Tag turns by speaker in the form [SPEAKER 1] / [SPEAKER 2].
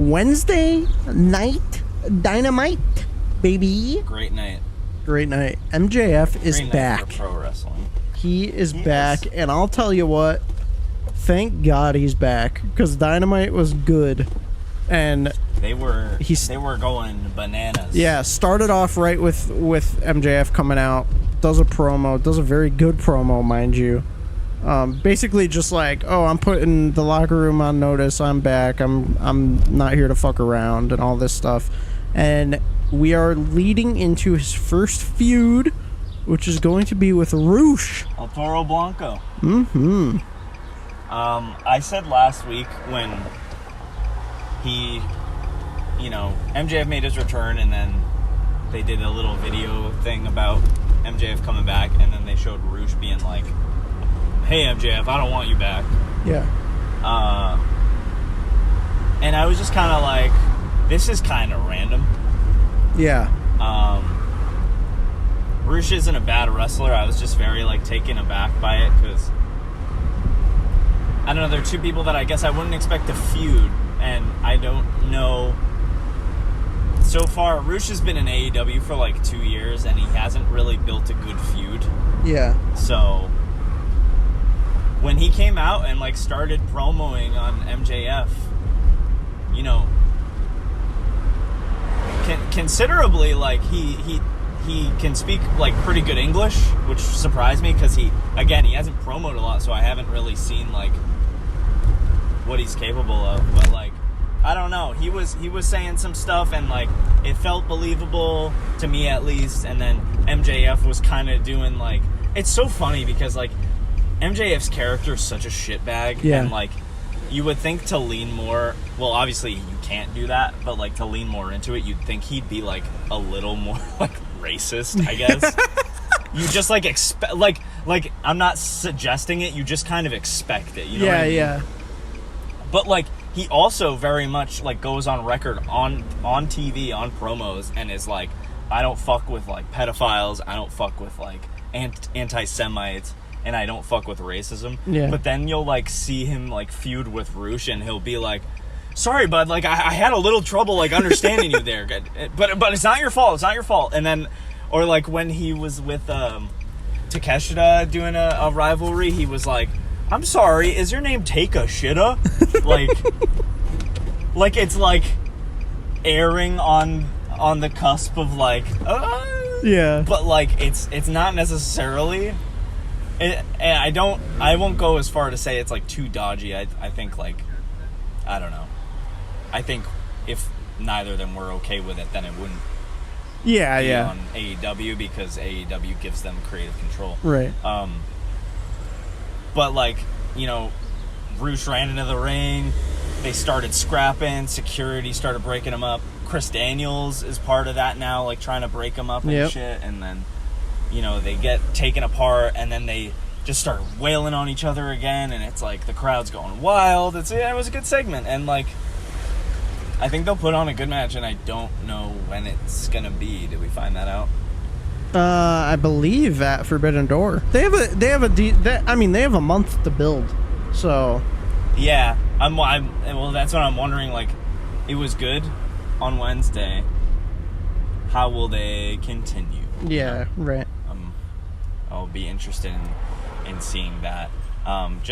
[SPEAKER 1] Wednesday night dynamite, baby.
[SPEAKER 2] Great night.
[SPEAKER 1] Great night. MJF is
[SPEAKER 2] Great
[SPEAKER 1] back.
[SPEAKER 2] night for pro wrestling.
[SPEAKER 1] He is back, and I'll tell you what. Thank God he's back, because Dynamite was good, and
[SPEAKER 2] they were going bananas.
[SPEAKER 1] Yeah, started off right with MJF coming out, does a promo, does a very good promo, mind you. Basically just like, oh, I'm putting the locker room on notice, I'm back, I'm not here to fuck around, and all this stuff. And we are leading into his first feud, which is going to be with Roosh.
[SPEAKER 2] El Toro Blanco.
[SPEAKER 1] Mm-hmm.
[SPEAKER 2] I said last week when he, MJF made his return, and then they did a little video thing about MJF coming back, and then they showed Roosh being like, hey MJF, I don't want you back.
[SPEAKER 1] Yeah.
[SPEAKER 2] And I was just kind of like, this is kind of random.
[SPEAKER 1] Yeah.
[SPEAKER 2] Roosh isn't a bad wrestler. I was just very taken aback by it, because I don't know, there are two people that I guess I wouldn't expect to feud, and I don't know. So far, Roosh has been in AEW for 2 years, and he hasn't really built a good feud.
[SPEAKER 1] Yeah.
[SPEAKER 2] So when he came out and started promoing on MJF, considerably he can speak pretty good English, which surprised me, because he hasn't promoted a lot, so I haven't really seen what he's capable of. But I don't know, he was saying some stuff, and it felt believable to me at least. And then MJF was kind of doing it's so funny because MJF's character is such a shitbag.
[SPEAKER 1] Yeah.
[SPEAKER 2] And you would think to lean more, well, obviously you can't do that, but to lean more into it, you'd think he'd be a little more racist, I guess. You just expect, I'm not suggesting it, you just kind of expect it, you know what I mean?
[SPEAKER 1] Yeah.
[SPEAKER 2] But he also very much goes on record on TV, on promos, and is I don't fuck with pedophiles, I don't fuck with anti-Semites, and I don't fuck with racism.
[SPEAKER 1] Yeah.
[SPEAKER 2] But then you'll see him feud with Roosh, and he'll be sorry bud, I had a little trouble understanding you there, but it's not your fault, and then, or when he was with Takeshita doing a rivalry, he was I'm sorry, is your name Taka Shida? It's airing on the cusp of
[SPEAKER 1] Yeah.
[SPEAKER 2] But it's not necessarily. And I won't go as far to say it's too dodgy. I think I don't know. I think if neither of them were okay with it, then it wouldn't be on AEW, because AEW gives them creative control.
[SPEAKER 1] Right.
[SPEAKER 2] But Roosh ran into the ring. They started scrapping. Security started breaking them up. Chris Daniels is part of that now, trying to break them up and shit. And then, they get taken apart, and then they just start wailing on each other again, and it's the crowd's going wild. It was a good segment, and I think they'll put on a good match, and I don't know when it's gonna be. Did we find that out?
[SPEAKER 1] I believe at Forbidden Door. They have a month to build. So
[SPEAKER 2] yeah, well, that's what I'm wondering. It was good on Wednesday. How will they continue?
[SPEAKER 1] Yeah, right.
[SPEAKER 2] I'll be interested in seeing that.